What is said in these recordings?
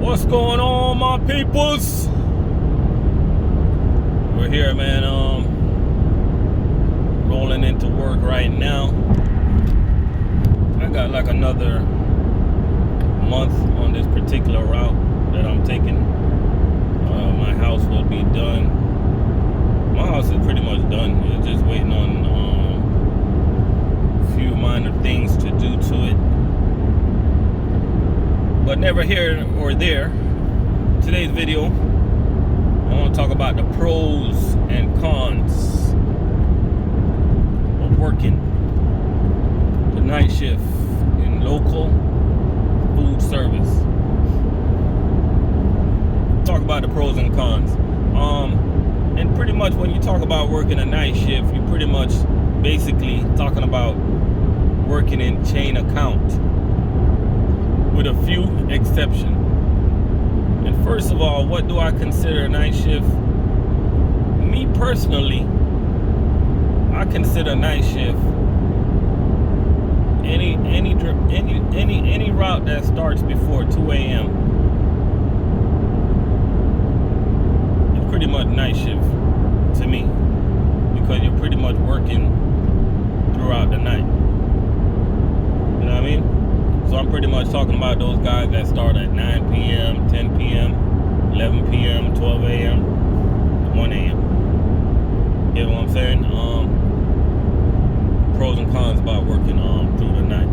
What's going on, my peoples? We're here, man. Rolling into work right now. I got like another month on this particular route that I'm taking. My house will be done. My house is pretty much done. It's just waiting on a few minor things to do to it. But never here or there. Today's video, I want to talk about the pros and cons of working the night shift in local food service. Talk about the pros and cons. And pretty much when you talk about working a night shift, you're pretty much basically talking about working in chain account, with a few exceptions. And first of all, what do I consider a night shift? Me personally, I consider night shift any route that starts before 2 a.m. It's pretty much night shift to me, because you're pretty much working throughout the night. You know what I mean? So I'm pretty much talking about those guys that start at 9 p.m., 10 p.m., 11 p.m., 12 a.m., 1 a.m. You know what I'm saying? Pros and cons about working through the night.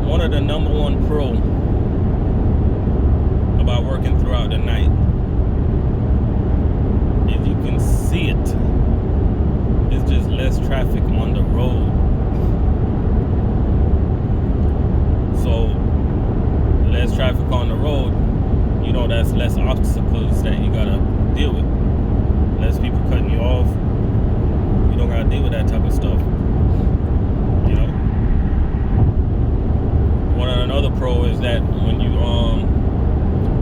One of the number one pro about working throughout the night is you can see it. It's just less traffic on the road. So, less traffic on the road, you know, that's less obstacles that you gotta deal with. Less people cutting you off. You don't gotta deal with that type of stuff. You know? Another pro is that when you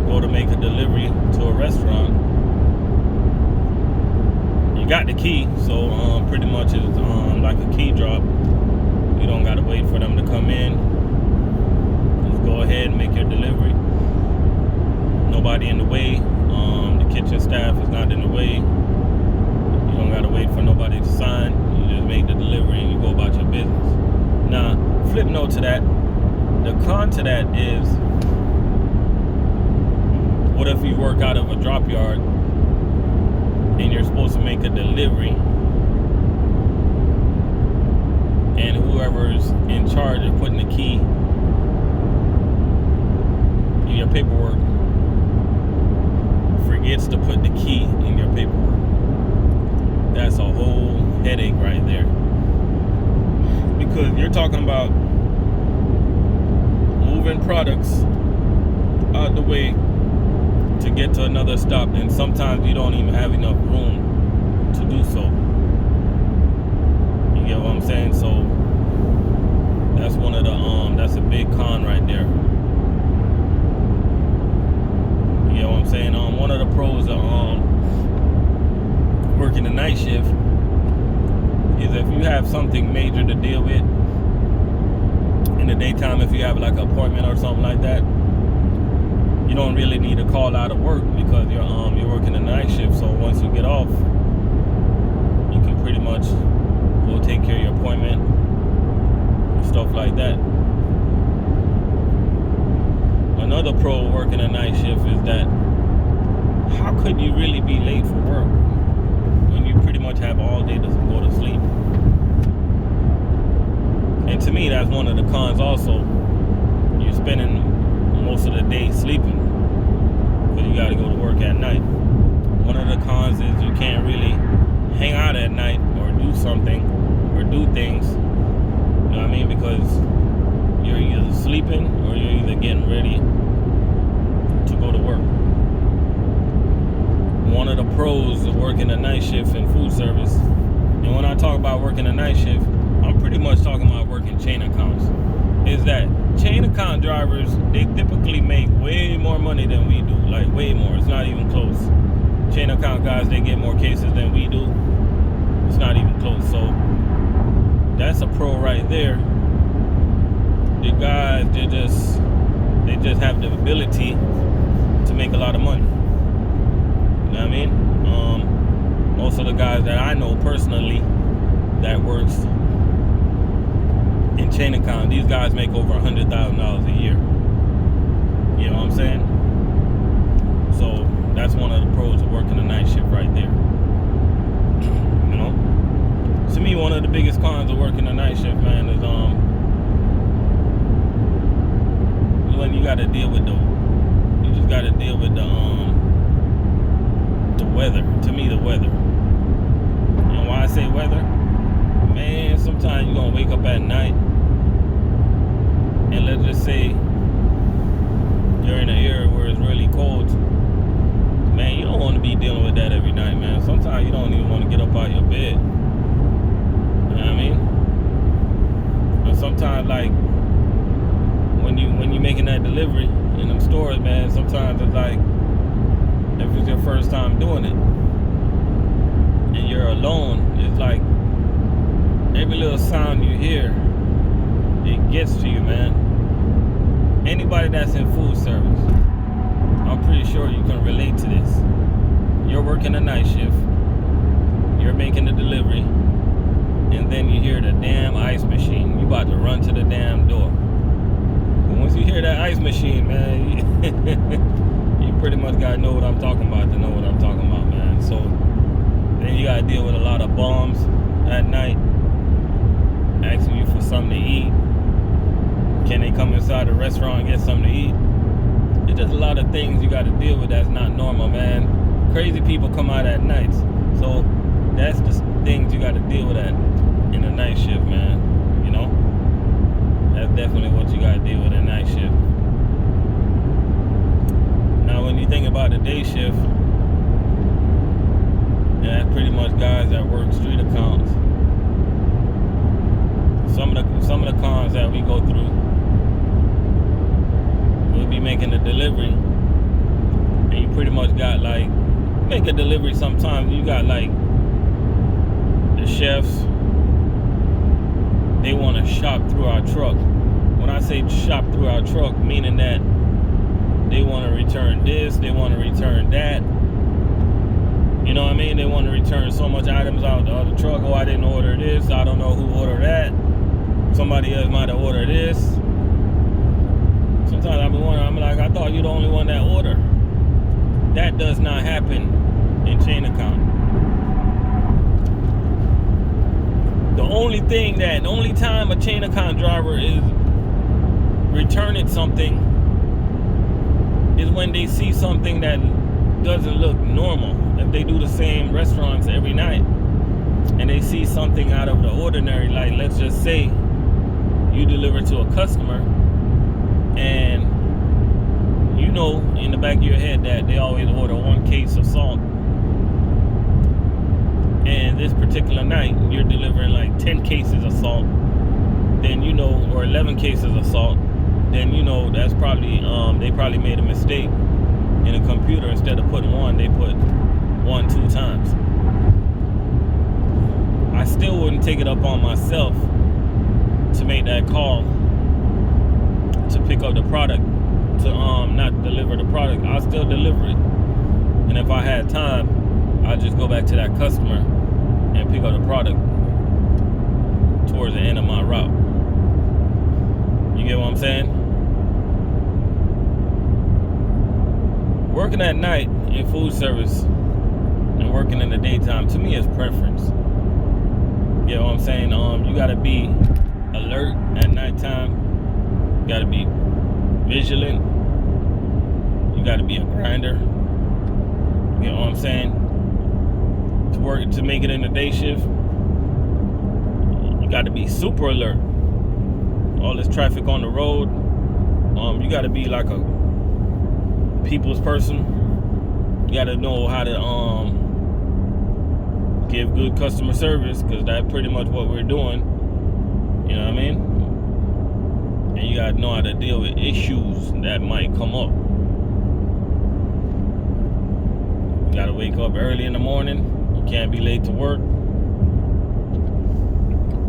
go to make a delivery to a restaurant, you got the key, so pretty much it's like a key drop. You don't gotta wait for them to come in. Go ahead and make your delivery. Nobody in the way. The kitchen staff is not in the way. You don't gotta wait for nobody to sign. You just make the delivery and you go about your business. Now, flip note to that. The con to that is, what if you work out of a drop yard and you're supposed to make a delivery, and whoever's in charge of putting the key your paperwork forgets to put the key in your paperwork? That's a whole headache right there, because you're talking about moving products out the way to get to another stop, and sometimes you don't even have enough room to do so. You get what I'm saying? So that's one of the that's a big con right there. You know what I'm saying? One of the pros of working the night shift is if you have something major to deal with in the daytime, if you have like an appointment or something like that, you don't really need to call out of work, because you're working the night shift. So once you get off, you can pretty much go take care of your appointment and stuff like that. Another pro working a night shift is that, how could you really be late for work when you pretty much have all day to go to sleep? And to me, that's one of the cons also. You're spending most of the day sleeping because you got to go to work at night. One of the cons is you can't really hang out at night or do something or do things. You know what I mean? Because you're either sleeping or you're either getting ready to go to work. One of the pros of working a night shift in food service, and when I talk about working a night shift, I'm pretty much talking about working chain accounts, is that chain account drivers, they typically make way more money than we do, like way more. It's not even close. Chain account guys, they get more cases than we do. It's not even close. So that's a pro right there. The guys, they just have the ability to make a lot of money. You know what I mean? Most of the guys that I know personally that works in chain account, these guys make over $100,000 a year. You know what I'm saying? So that's one of the pros of working a night shift right there. You know? To me, one of the biggest cons of working a night shift, man, is when you gotta deal with you just gotta deal with the weather. To me, the weather. You know why I say weather? Man, sometimes you're gonna wake up at night and let's just say you're in an area where it's really cold. Man, you don't want to be dealing with that every night, man. Sometimes you don't even want to get up out of your bed. You know what I mean? And sometimes, like, when you making that delivery in them stores, man, sometimes it's like, if it's your first time doing it and you're alone, it's like every little sound you hear, it gets to you, man. Anybody that's in food service, I'm pretty sure you can relate to this. You're working a night shift, you're making the delivery, and then you hear the damn ice machine. You about to run to the damn door. But once you hear that ice machine, man, you pretty much gotta know what I'm talking about to know what I'm talking about, man. So then you gotta deal with a lot of bombs at night, asking you for something to eat. Can they come inside the restaurant and get something to eat? It's just a lot of things you got to deal with that's not normal, man. Crazy people come out at nights. So that's the things you got to deal with in a night shift, man. You know? That's definitely what you got to deal with in a night shift. Now, when you think about the day shift, that's pretty much guys that work street accounts. Some of the cons that we go through, we'll be making a delivery, and you pretty much got like, make a delivery sometimes, you got like the chefs, they want to shop through our truck. When I say shop through our truck, meaning that they want to return this, they want to return that. You know what I mean? They want to return so much items out of the truck. Oh, I didn't order this. I don't know who ordered that. Somebody else might have ordered this. Sometimes I've been wondering, I'm like, I thought you're the only one that ordered. That does not happen in chain account. The only time a chain account driver is returning something is when they see something that doesn't look normal. If they do the same restaurants every night and they see something out of the ordinary, like let's just say you deliver to a customer and you know in the back of your head that they always order 1 case of salt, and this particular night you're delivering like 10 cases of salt, then you know, or 11 cases of salt, then you know that's probably they probably made a mistake in a computer. Instead of putting 1, they put 1 2 times. I still wouldn't take it up on myself to make that call to pick up the product, to not deliver the product. I'll still deliver it, and if I had time, I'll just go back to that customer and pick up the product towards the end of my route. You get what I'm saying? Working at night in food service and working in the daytime, to me, is preference. You know what I'm saying? You gotta be alert at nighttime. You gotta be vigilant. You gotta be a grinder. You know what I'm saying? To make it in the day shift, you gotta be super alert. All this traffic on the road, you gotta be like a people's person. You gotta know how to give good customer service, because that's pretty much what we're doing. You know what I mean? And you gotta know how to deal with issues that might come up. You gotta wake up early in the morning. You can't be late to work.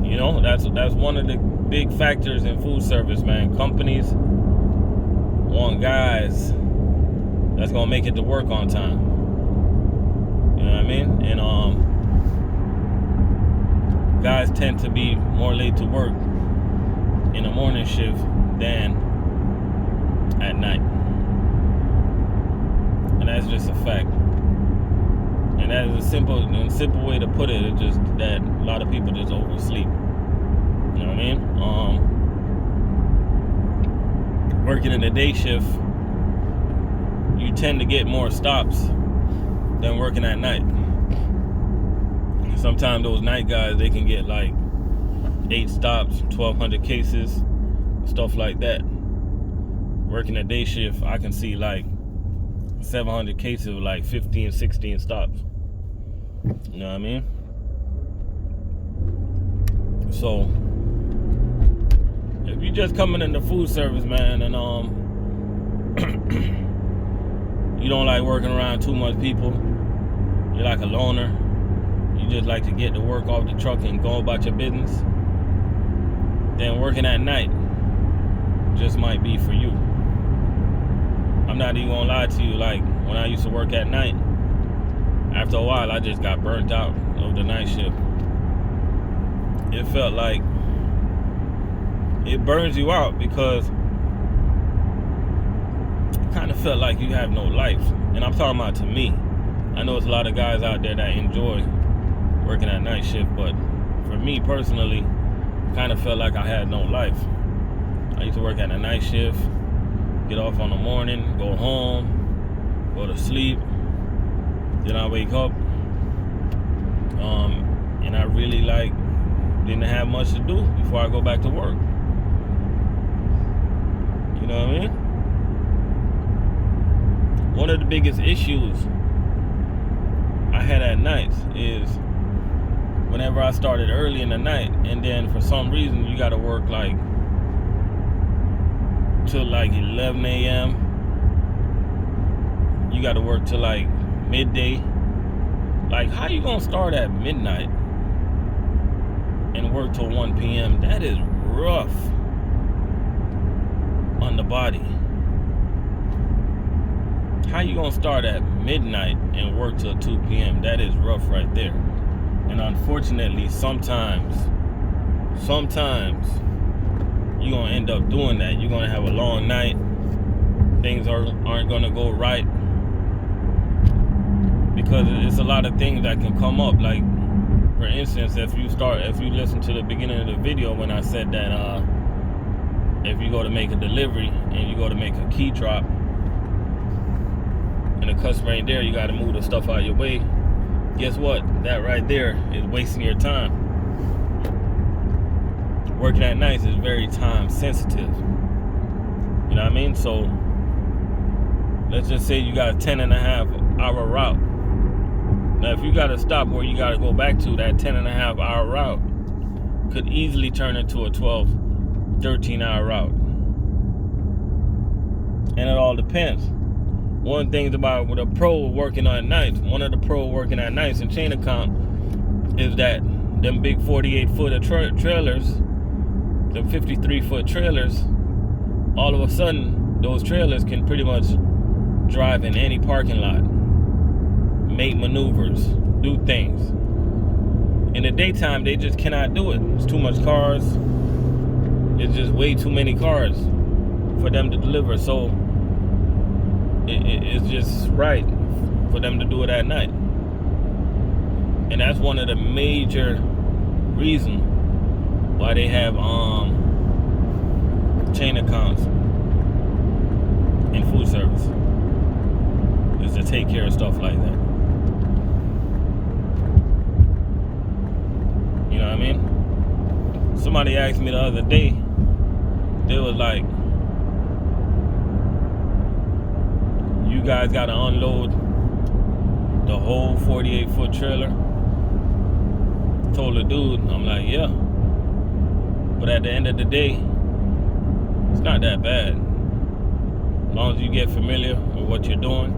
You know, that's one of the big factors in food service, man. Companies want want guys that's gonna make it to work on time. You know what I mean? And guys tend to be more late to work in a morning shift than at night. And that's just a fact. And that is a simple way to put it. It's just that a lot of people just oversleep. You know what I mean? Working in the day shift, you tend to get more stops than working at night. Sometimes those night guys, they can get like 8 stops, 1,200 cases, stuff like that. Working a day shift, I can see like 700 cases with like 15, 16 stops. You know what I mean? So, if you just coming into food service, man, and you don't like working around too much people, you're like a loner, you just like to get to work off the truck and go about your business, then working at night just might be for you. I'm not even gonna lie to you, like when I used to work at night, after a while I just got burnt out of the night shift. It felt like it burns you out because it kind of felt like you have no life. And I'm talking about to me. I know there's a lot of guys out there that enjoy working at night shift, but for me personally, it kind of felt like I had no life. I used to work at a night shift, get off on the morning, go home, go to sleep, then I wake up, and I really didn't have much to do before I go back to work. You know what I mean? One of the biggest issues I had at nights is whenever I started early in the night, and then for some reason you got to work like till like 11 a.m. You got to work till like midday. Like, how you gonna start at midnight and work till 1 p.m.? That is rough on the body. How you gonna start at midnight and work till 2 p.m.? That is rough right there. And unfortunately, sometimes you're gonna end up doing that. You're gonna have a long night. Things aren't gonna go right because it's a lot of things that can come up. Like, for instance, if you listen to the beginning of the video when I said that if you go to make a delivery and you go to make a key drop and the customer ain't there, you got to move the stuff out of your way. Guess what? That right there is wasting your time. Working at nights is very time sensitive. You know what I mean? So let's just say you got a 10.5-hour route. Now, if you got to stop where you got to go back to, that 10.5-hour route could easily turn into a 12, 13-hour route. And it all depends. One thing about with a pro working at nights, one of the pro working at nights in chain account is that them big 48-foot trailers, them 53-foot trailers, all of a sudden, those trailers can pretty much drive in any parking lot, make maneuvers, do things. In the daytime, they just cannot do it. It's too much cars. It's just way too many cars for them to deliver. So it's just right for them to do it at night. And that's one of the major reasons why they have chain accounts in food service, is to take care of stuff like that. You know what I mean? Somebody asked me the other day, they was like, you guys gotta unload the whole 48-foot trailer? Told the dude, I'm like, yeah. But at the end of the day, it's not that bad. As long as you get familiar with what you're doing,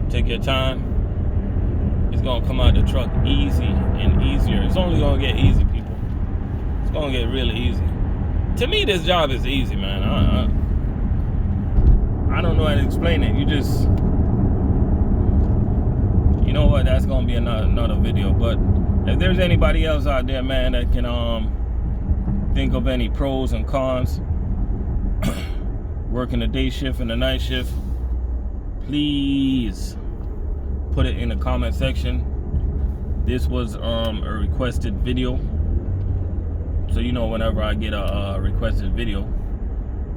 take your time, it's gonna come out the truck easy and easier. It's only gonna get easy, people. It's gonna get really easy. To me, this job is easy, man. explain it. You just, you know what? That's gonna be another video. But if there's anybody else out there, man, that can think of any pros and cons working the day shift and the night shift, please put it in the comment section. This was a requested video, so you know whenever I get a requested video,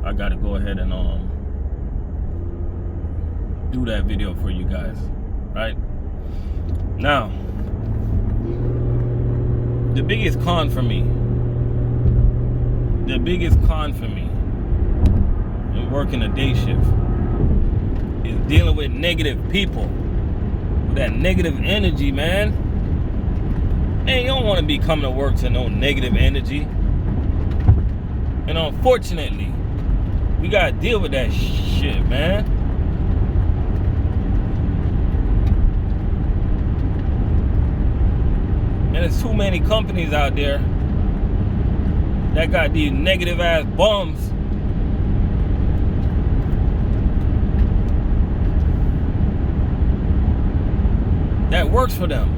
I gotta go ahead and do that video for you guys, right? Now, the biggest con for me in working a day shift is dealing with negative people, with that negative energy, man. And you don't want to be coming to work to no negative energy. And unfortunately, we gotta deal with that shit, man. And there's too many companies out there that got these negative ass bums that works for them.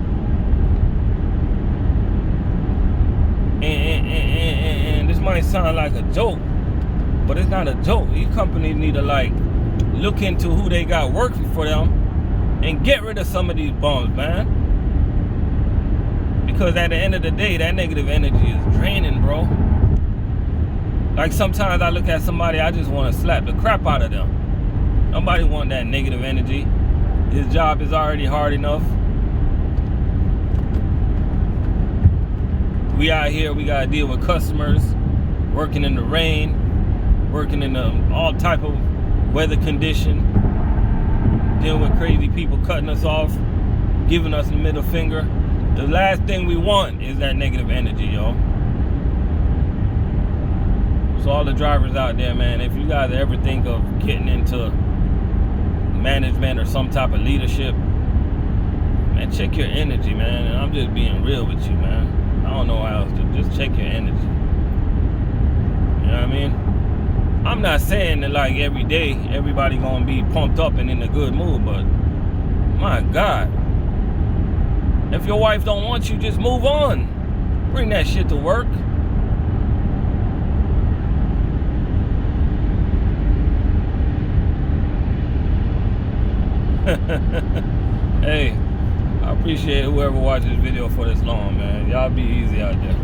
And this might sound like a joke, but it's not a joke. These companies need to like look into who they got working for them and get rid of some of these bums, man. Because at the end of the day, that negative energy is draining, bro. Like sometimes I look at somebody, I just want to slap the crap out of them. Nobody want that negative energy. His job is already hard enough. We out here, we gotta deal with customers, working in the rain, working in all type of weather condition, dealing with crazy people cutting us off, giving us the middle finger. The last thing we want is that negative energy, yo. So all the drivers out there, man, if you guys ever think of getting into management or some type of leadership, man, check your energy, man. And I'm just being real with you, man. I don't know how else to, just check your energy. You know what I mean? I'm not saying that like every day everybody gonna be pumped up and in a good mood, but my God, if your wife don't want you, just move on. Bring that shit to work. Hey, I appreciate whoever watched this video for this long, man. Y'all be easy out there.